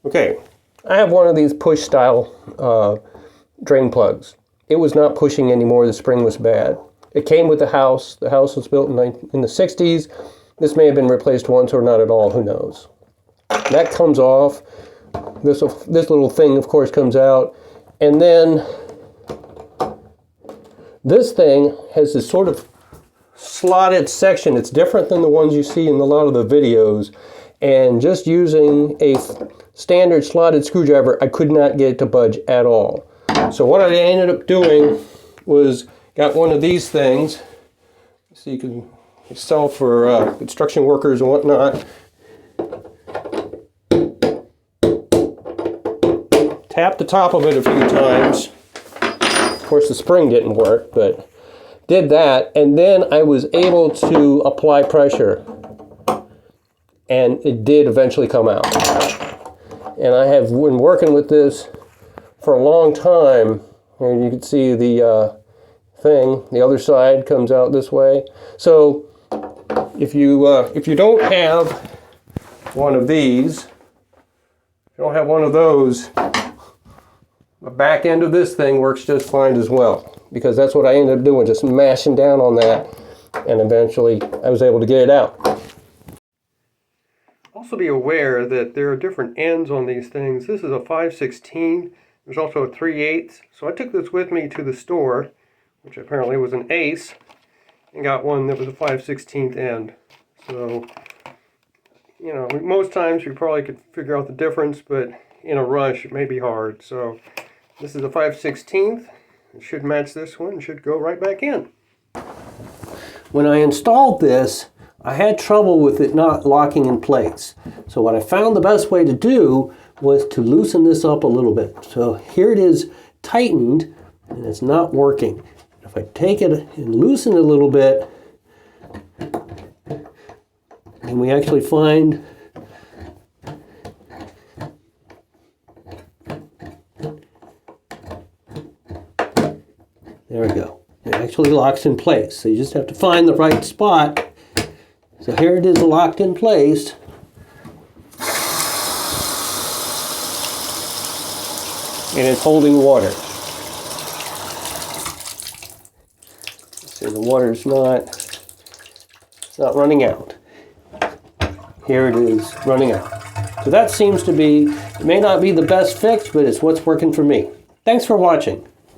Okay, I have one of these push style drain plugs. It was not pushing anymore. The spring was bad. It came with the house. The house was built in the 60s. This may have been replaced once or not at all. Who knows? That comes off. This little thing, of course, comes out. And then this thing has this sort of slotted section. It's different than the ones you see in a lot of the videos. And just using a standard slotted screwdriver, I could not get it to budge at all. So what I ended up doing was got one of these things. So you can sell for construction workers and whatnot. Tapped the top of it a few times. Of course, the spring didn't work, but did that, and then I was able to apply pressure, and it did eventually come out. And I have been working with this for a long time. And you can see the thing. The other side comes out this way. So if you don't have one of these, if you don't have one of those, the back end of this thing works just fine as well, because that's what I ended up doing, just mashing down on that, and eventually I was able to get it out. Also be aware that there are different ends on these things. This is a 5/16. There's also a 3/8. So I took this with me to the store, which apparently was an Ace, and got one that was a 5/16 end. So, you know, most times you probably could figure out the difference, but in a rush it may be hard. So this is a 5/16. It should match this one. It should go right back in. When I installed this, I had trouble with it not locking in place. So what I found the best way to do was to loosen this up a little bit. So here it is tightened, and it's not working. If I take it and loosen it a little bit, and we actually find there we go. It actually locks in place. So you just have to find the right spot. So here it is locked in place. And it's holding water. So the water's it's not running out. Here it is running out. So that seems to be, it may not be the best fix, but it's what's working for me. Thanks for watching.